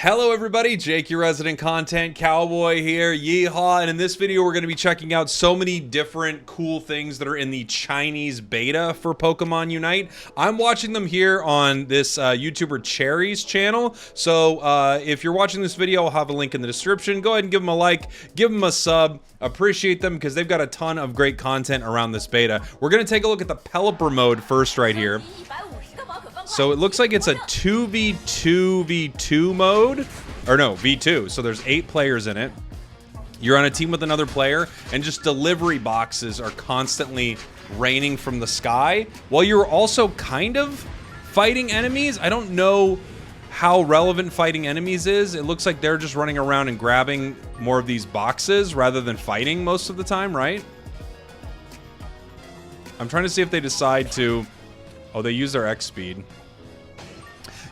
Hello everybody, Jake, your resident content cowboy here, yeehaw, and in this video we're going to be checking out so many different cool things that are in the Chinese beta for Pokemon Unite. I'm watching them here on this YouTuber Cherry's channel, so if you're watching this video, I'll have a link in the description. Go ahead and give them a like, give them a sub, appreciate them because they've got a ton of great content around this beta. We're going to take a look at the Peler Mode first right here. So it looks like it's a 2v2v2 mode, or no, V2. So there's 8 players in it. You're on a team with another player, and just delivery boxes are constantly raining from the sky, while you're also kind of fighting enemies. I don't know how relevant fighting enemies is. It looks like they're just running around and grabbing more of these boxes rather than fighting most of the time, right? I'm trying to see if they decide to... Oh, they use their X speed.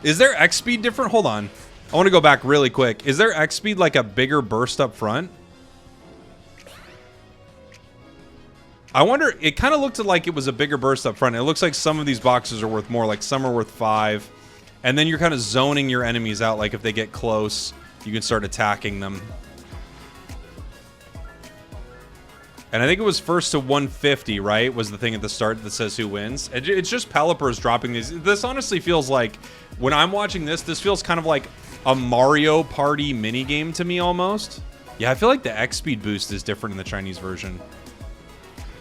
Is their X speed different? Hold on. I want to go back really quick. Is their X speed like a bigger burst up front? I wonder, it kind of looked like it was a bigger burst up front. It looks like some of these boxes are worth more, like some are worth 5. And then you're kind of zoning your enemies out, like if they get close, you can start attacking them. And I think it was first to 150, right? Was the thing at the start that says who wins. It's just Pelipper's dropping these. This honestly feels like, when I'm watching this, this feels kind of like a Mario Party minigame to me almost. Yeah, I feel like the X speed boost is different in the Chinese version.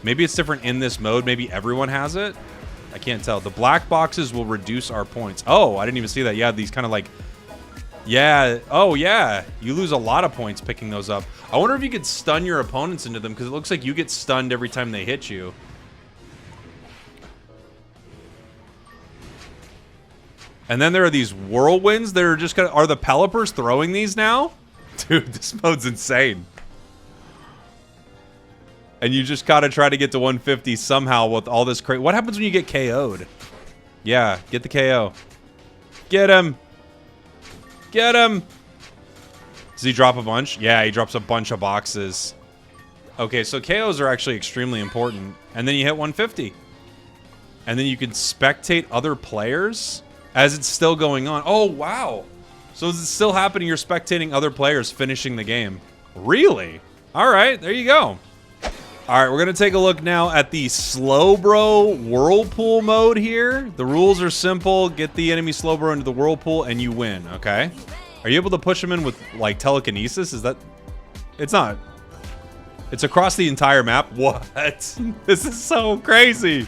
Maybe it's different in this mode. Maybe everyone has it. I can't tell. The black boxes will reduce our points. Oh, I didn't even see that. Yeah, these kind of like... Yeah. Oh, yeah. You lose a lot of points picking those up. I wonder if you could stun your opponents into them, because it looks like you get stunned every time they hit you. And then there are these whirlwinds that are just gonna... Are the Pelipers throwing these now? Dude, this mode's insane. And you just gotta try to get to 150 somehow with all this crazy... What happens when you get KO'd? Yeah, get the KO. Get him! Get him! Does he drop a bunch? Yeah, he drops a bunch of boxes. Okay, so KOs are actually extremely important. And then you hit 150. And then you can spectate other players as it's still going on. Oh, wow. So is it still happening? You're spectating other players finishing the game. Really? All right, there you go. All right, we're going to take a look now at the Slowbro Whirlpool mode here. The rules are simple. Get the enemy Slowbro into the Whirlpool and you win, okay? Are you able to push them in with, like, telekinesis? Is that... It's not. It's across the entire map. What? This is so crazy.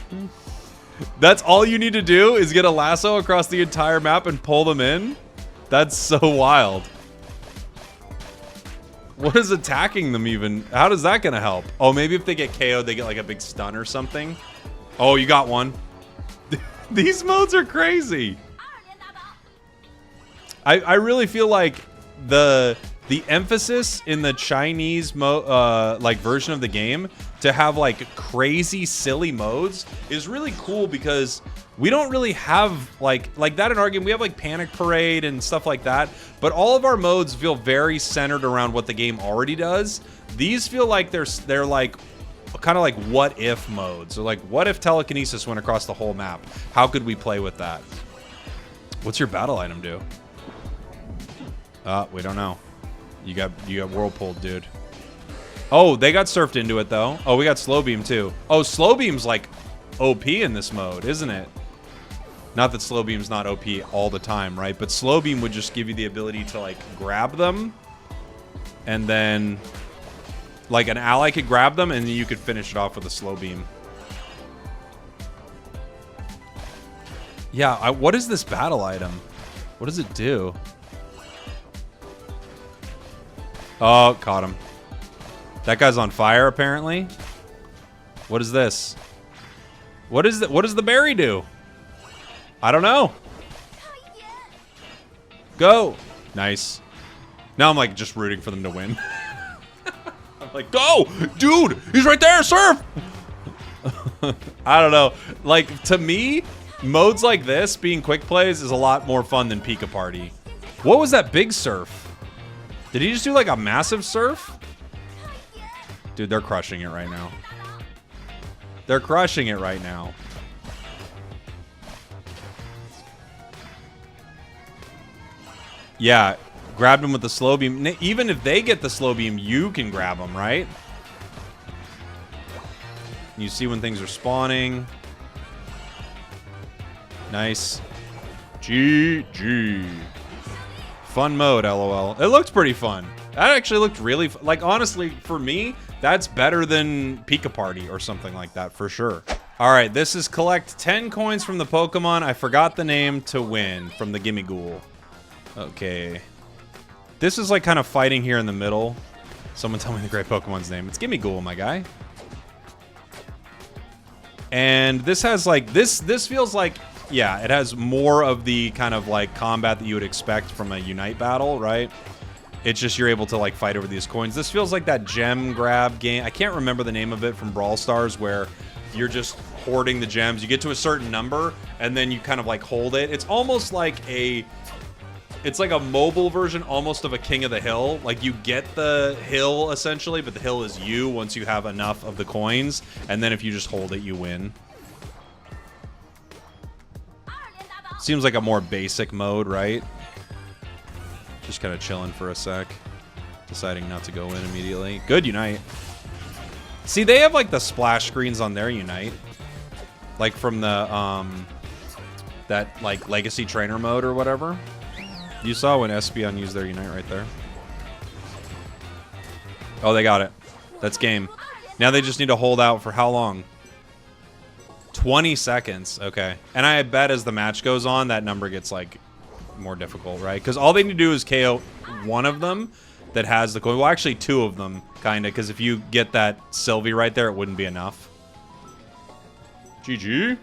That's all you need to do is get a lasso across the entire map and pull them in? That's so wild. What is attacking them even? How does that gonna help? Oh, maybe if they get KO'd, they get like a big stun or something. Oh, you got one. These modes are crazy. I really feel like the emphasis in the Chinese like version of the game to have like crazy silly modes is really cool, because we don't really have like that in our game. We have like Panic Parade and stuff like that, but all of our modes feel very centered around what the game already does. These feel like they're like kind of like what if modes, or like what if telekinesis went across the whole map? How could we play with that? What's your battle item do? We don't know. You got Whirlpool, dude. Oh, they got surfed into it though. Oh, we got Slow Beam too. Oh, Slow Beam's like OP in this mode, isn't it? Not that Slow Beam's not OP all the time, right? But Slow Beam would just give you the ability to like grab them, and then like an ally could grab them and then you could finish it off with a Slow Beam. Yeah, what is this battle item? What does it do? Oh, caught him. That guy's on fire, apparently. What is this? What does the berry do? I don't know. Go. Nice. Now I'm like just rooting for them to win. I'm like, go! Dude, he's right there, surf! I don't know. Like, to me, modes like this, being quick plays, is a lot more fun than Pika Party. What was that big surf? Did he just do like a massive surf? Dude, they're crushing it right now. They're crushing it right now. Yeah, Grabbed him with the slow beam. Even if they get the slow beam, you can grab them, right? You see when things are spawning. Nice. GG. Fun mode, LOL. It looked pretty fun. That actually looked really like, honestly, for me, that's better than Pika Party or something like that, for sure. All right, this is collect 10 coins from the Pokemon. I forgot the name to win from the Gimme Ghoul. Okay. This is like kind of fighting here in the middle. Someone tell me the great Pokemon's name. It's Gimme Ghoul, my guy. And this has like, this feels like, yeah, it has more of the kind of like combat that you would expect from a Unite battle, right? It's just you're able to like fight over these coins. This feels like that gem grab game. I can't remember the name of it from Brawl Stars where you're just hoarding the gems. You get to a certain number and then you kind of like hold it. It's almost like it's like a mobile version almost of a King of the Hill. Like you get the hill essentially, but the hill is you once you have enough of the coins. And then if you just hold it, you win. Seems like a more basic mode, right? Just kind of chilling for a sec. Deciding not to go in immediately. Good Unite. See, they have like the splash screens on their Unite. Like from the, that like Legacy Trainer mode or whatever. You saw when Espeon used their Unite right there. Oh, they got it. That's game. Now they just need to hold out for how long? 20 seconds. Okay. And I bet as the match goes on, that number gets like more difficult, right? Because all they need to do is KO one of them that has the coin. Well, actually two of them, kind of, because if you get that Sylvie right there, it wouldn't be enough. GG.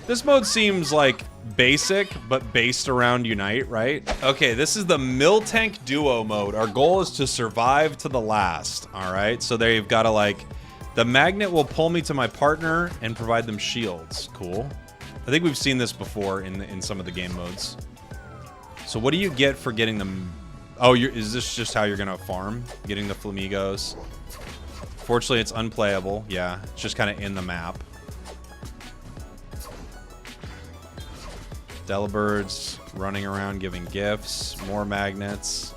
This mode seems like basic, but based around Unite, right? Okay, this is the Miltank Duo mode. Our goal is to survive to the last, all right? So there you've got to like... The magnet will pull me to my partner and provide them shields. Cool. I think we've seen this before in some of the game modes. So what do you get for getting them? Oh, is this just how you're going to farm? Getting the Flamigos. Fortunately, it's unplayable. Yeah, it's just kind of in the map. Delibirds running around giving gifts. More magnets.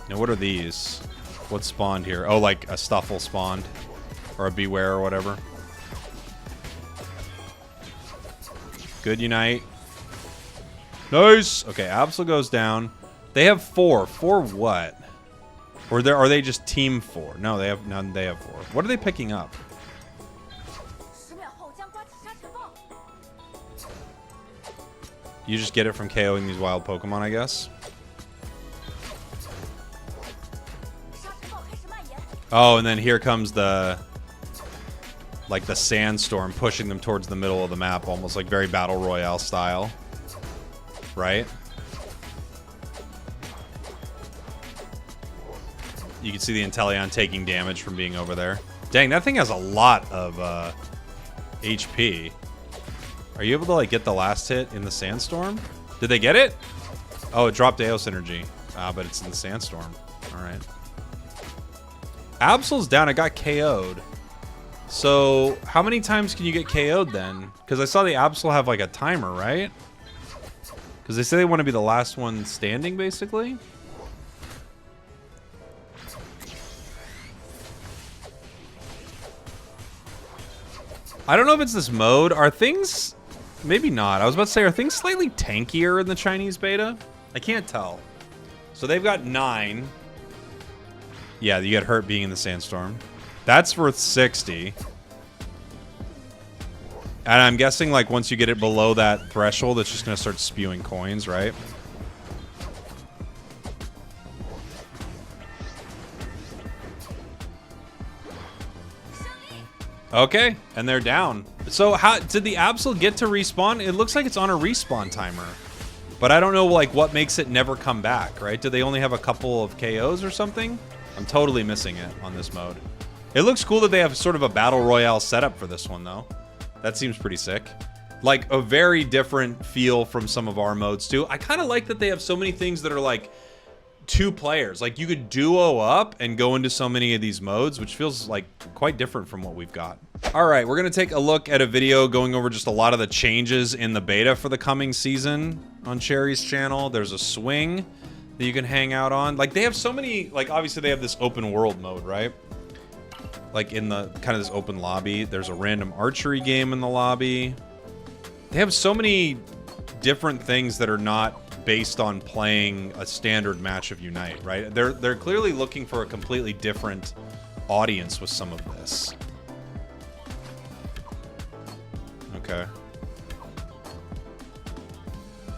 Now, what are these? What spawned here? Oh, like a Stuffle spawned. Or a Beware or whatever. Good Unite. Nice. Okay, Absol goes down. They have 4. 4 what? Or are they just team 4? No, they have none. They have 4. What are they picking up? You just get it from KOing these wild Pokemon, I guess. Oh, and then here comes the... like the sandstorm pushing them towards the middle of the map, almost like very Battle Royale style. Right? You can see the Inteleon taking damage from being over there. Dang, that thing has a lot of HP. Are you able to like get the last hit in the sandstorm? Did they get it? Oh, it dropped AO Synergy. But it's in the sandstorm. Alright. Absol's down. I got KO'd. So, how many times can you get KO'd then? Because I saw the Absol have like a timer, right? Because they say they want to be the last one standing, basically. I don't know if it's this mode. Are things... Maybe not. I was about to say, are things slightly tankier in the Chinese beta? I can't tell. So they've got 9. Yeah, you get hurt being in the sandstorm. That's worth 60. And I'm guessing, like, once you get it below that threshold, it's just going to start spewing coins, right? Okay, and they're down. So how did the Absol get to respawn? It looks like it's on a respawn timer. But I don't know, like, what makes it never come back, right? Do they only have a couple of KOs or something? I'm totally missing it on this mode. It looks cool that they have sort of a Battle Royale setup for this one, though. That seems pretty sick. Like, a very different feel from some of our modes, too. I kind of like that they have so many things that are, like, 2 players. Like, you could duo up and go into so many of these modes, which feels like quite different from what we've got. All right, we're gonna take a look at a video going over just a lot of the changes in the beta for the coming season on Cherry's channel. There's a swing that you can hang out on. Like, they have so many, like, obviously they have this open world mode, right? Like, in the kind of this open lobby. There's a random archery game in the lobby. They have so many different things that are not based on playing a standard match of Unite, right? They're clearly looking for a completely different audience with some of this. Okay.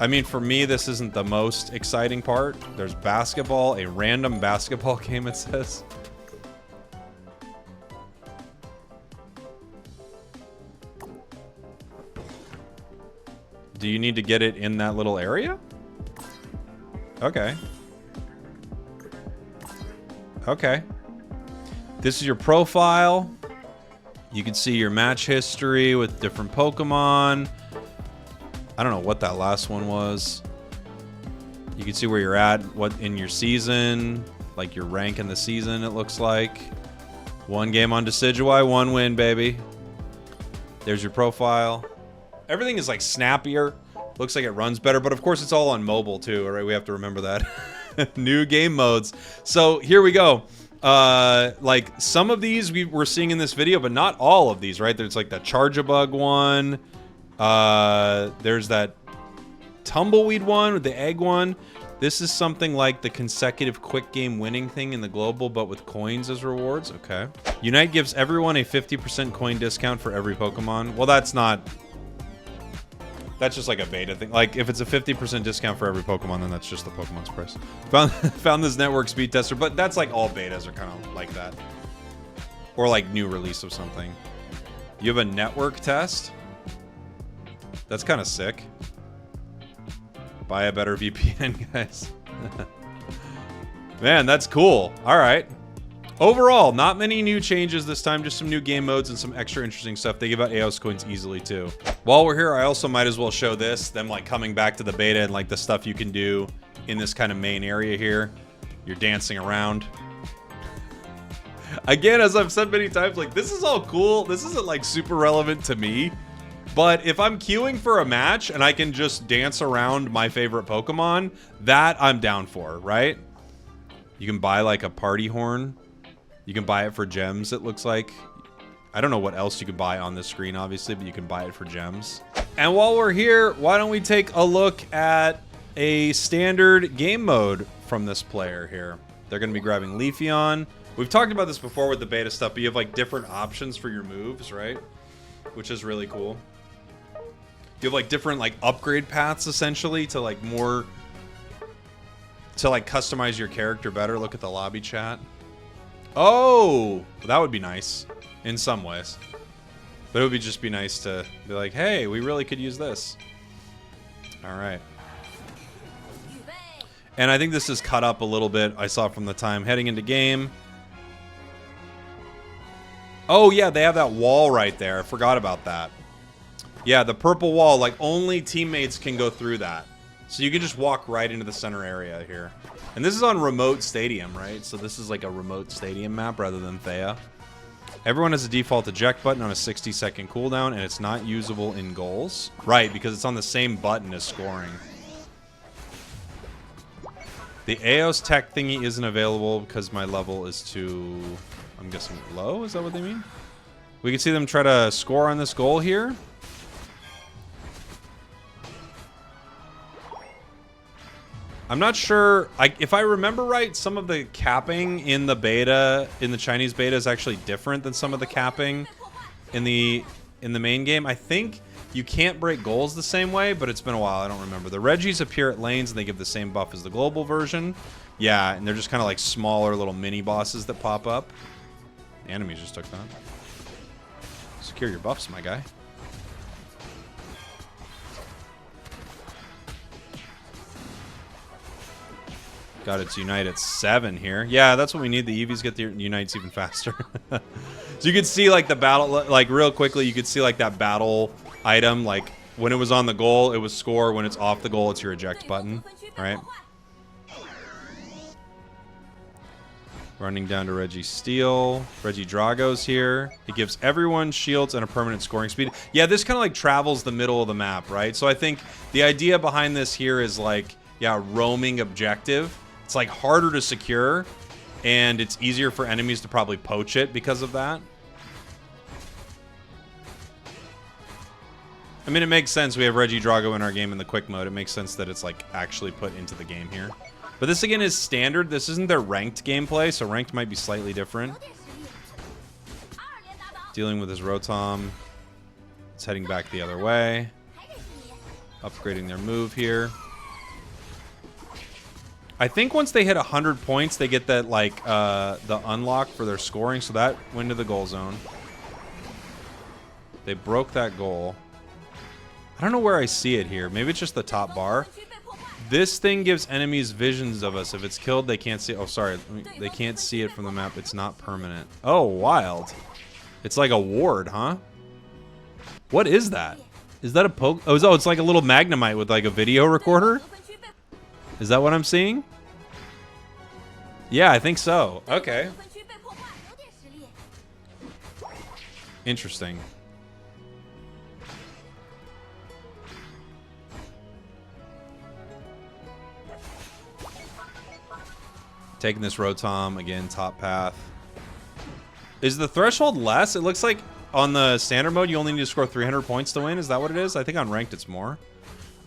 I mean, for me, this isn't the most exciting part. There's basketball, a random basketball game, it says. Do you need to get it in that little area? Okay. Okay. This is your profile. You can see your match history with different Pokemon. I don't know what that last one was. You can see where you're at, what in your season, like your rank in the season, it looks like. 1 game on Decidueye, 1 win, baby. There's your profile. Everything is like snappier. Looks like it runs better, but of course it's all on mobile too, all right? We have to remember that. New game modes. So here we go. Like some of these we're seeing in this video, but not all of these, right? There's like that Charge-a-Bug one. There's that Tumbleweed one with the egg one. This is something like the consecutive quick game winning thing in the global, but with coins as rewards. Okay. Unite gives everyone a 50% coin discount for every Pokemon. Well, that's not... That's just like a beta thing. Like, if it's a 50% discount for every Pokemon, then that's just the Pokemon's price. Found this network speed tester, but that's like all betas are kind of like that. Or like new release of something. You have a network test? That's kind of sick. Buy a better VPN, guys. Man, that's cool. All right. Overall, not many new changes this time, just some new game modes and some extra interesting stuff. They give out AOS coins easily too. While we're here, I also might as well show this, them like coming back to the beta and like the stuff you can do in this kind of main area here. You're dancing around. Again, as I've said many times, like this is all cool. This isn't like super relevant to me. But if I'm queuing for a match and I can just dance around my favorite Pokemon, that I'm down for, right? You can buy like a party horn. You can buy it for gems, it looks like. I don't know what else you can buy on this screen, obviously, but you can buy it for gems. And while we're here, why don't we take a look at a standard game mode from this player here. They're going to be grabbing Leafeon. We've talked about this before with the beta stuff, but you have like different options for your moves, right? Which is really cool. You have like different like upgrade paths essentially to like more... to like customize your character better. Look at the lobby chat. Oh, that would be nice in some ways. But it would just be nice to be like, hey, we really could use this. All right. And I think this is cut up a little bit. I saw from the time heading into game. Oh, yeah, they have that wall right there. I forgot about that. Yeah, the purple wall, like only teammates can go through that. So you can just walk right into the center area here. And this is on remote stadium, right? So this is like a remote stadium map rather than Thea. Everyone has a default eject button on a 60-second cooldown, and it's not usable in goals. Right, because it's on the same button as scoring. The AOS tech thingy isn't available because my level is too, I'm guessing, low? Is that what they mean? We can see them try to score on this goal here. I'm not sure. If I remember right, some of the capping in the beta, in the Chinese beta, is actually different than some of the capping in the main game. I think you can't break goals the same way, but it's been a while. I don't remember. The Regis appear at lanes, and they give the same buff as the global version. Yeah, and they're just kind of like smaller little mini bosses that pop up. The enemies just took that. Secure your buffs, my guy. God, it's Unite at 7 here. Yeah, that's what we need. The Eevees get the Unites even faster. So you could see like the battle, like real quickly, you could see like that battle item. Like when it was on the goal, it was score. When it's off the goal, it's your eject button, right? Running down to Reggie Steele. Reggie Drago's here. It gives everyone shields and a permanent scoring speed. Yeah, this kind of like travels the middle of the map, right? So I think the idea behind this here is like, yeah, roaming objective. It's like harder to secure, and it's easier for enemies to probably poach it because of that. I mean, it makes sense. We have Reggie Drago in our game in the quick mode. It makes sense that it's like actually put into the game here. But this, again, is standard. This isn't their ranked gameplay, so ranked might be slightly different. Dealing with his Rotom. It's heading back the other way. Upgrading their move here. I think once they hit 100 points, they get that, like, the unlock for their scoring, so that went to the goal zone. They broke that goal. I don't know where I see it here. Maybe it's just the top bar. This thing gives enemies visions of us. If it's killed, they can't see. Oh, sorry. They can't see it from the map. It's not permanent. Oh, wild. It's like a ward, huh? What is that? Is that a poke? Oh, it's like a little Magnemite with like a video recorder? Is that what I'm seeing? Yeah, I think so. Okay. Interesting. Taking this Rotom, again, top path. Is the threshold less? It looks like on the standard mode, you only need to score 300 points to win. Is that what it is? I think on ranked, it's more.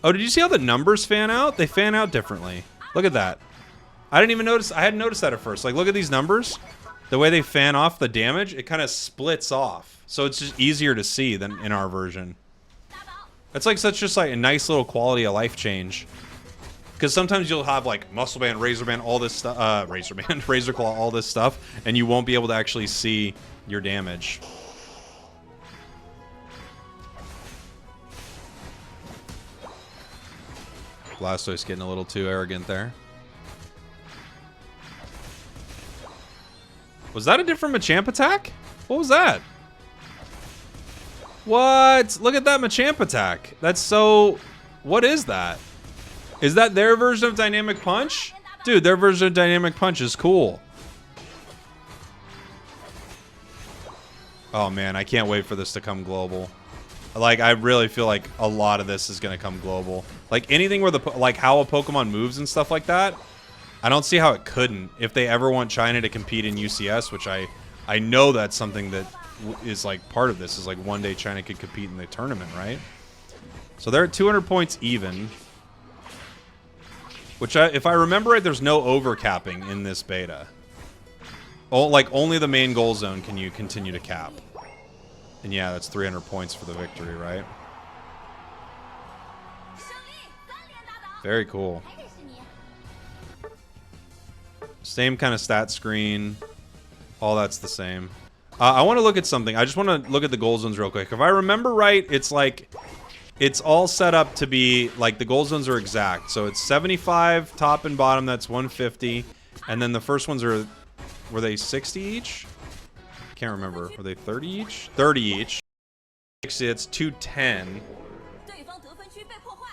Oh, did you see how the numbers fan out? They fan out differently. Look at that. I didn't even notice. I hadn't noticed that at first. Like, look at these numbers. The way they fan off the damage, it kind of splits off. So it's just easier to see than in our version. That's like such just like a nice little quality of life change. Because sometimes you'll have like Muscle Band, Razor Band, all this stuff, Razor Band, Razor Claw, all this stuff, and you won't be able to actually see your damage. Blastoise getting a little too arrogant there. Was that a different Machamp attack? What was that? What? Look at that Machamp attack. That's so... What is that? Is that their version of Dynamic Punch? Dude, their version of Dynamic Punch is cool. Oh man, I can't wait for this to come global. Like, I really feel like a lot of this is going to come global. Like, anything where the... Like, how a Pokemon moves and stuff like that, I don't see how it couldn't. If they ever want China to compete in UCS, which I know that's something that is, like, part of this. Is, like, one day China could compete in the tournament, right? So they're at 200 points even. Which, if I remember right, there's no overcapping in this beta. Oh, like, only the main goal zone can you continue to cap. And yeah, that's 300 points for the victory, right? Very cool. Same kind of stat screen. All that's the same. I want to look at something. I just want to look at the goal zones real quick. If I remember right, it's like... It's all set up to be, like, the goal zones are exact. So it's 75 top and bottom, that's 150. And then the first ones are, were they 60 each? Can't remember. Were they 30 each? 30 each. It's 210.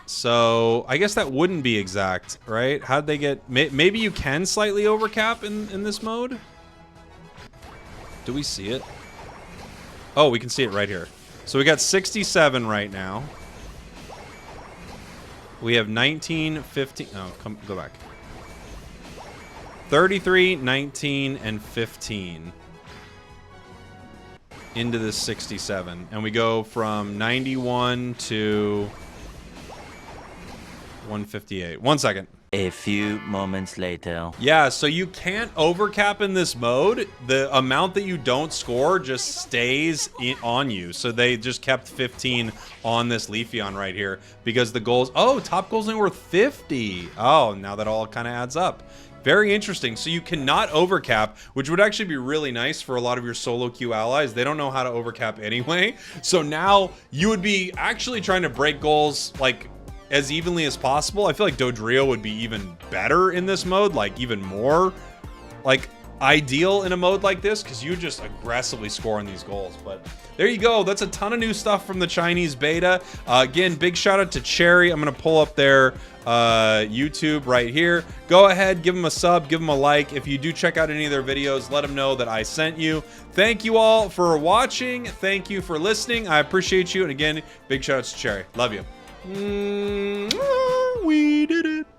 So I guess that wouldn't be exact, right? How'd they get... Maybe you can slightly overcap in this mode? Do we see it? Oh, we can see it right here. So we got 67 right now. We have 19, 15... Oh, go back. 33, 19, and 15. Into this 67. And we go from 91 to 158. 1 second. A few moments later. Yeah, so you can't overcap in this mode. The amount that you don't score just stays on you. So they just kept 15 on this Leafeon right here because the goals... Oh, top goals only worth 50. Oh, now that all kind of adds up. Very interesting. So you cannot overcap, which would actually be really nice for a lot of your solo queue allies. They don't know how to overcap anyway. So now you would be actually trying to break goals like... as evenly as possible. I feel like Dodrio would be even better in this mode, like even more. Like, ideal in a mode like this because you just aggressively score on these goals. But there you go. That's a ton of new stuff from the Chinese beta. Again, big shout out to Cherry. I'm going to pull up their YouTube right here. Go ahead, give them a sub, give them a like. If you do check out any of their videos, let them know that I sent you. Thank you all for watching. Thank you for listening. I appreciate you. And again, big shout out to Cherry. Love you.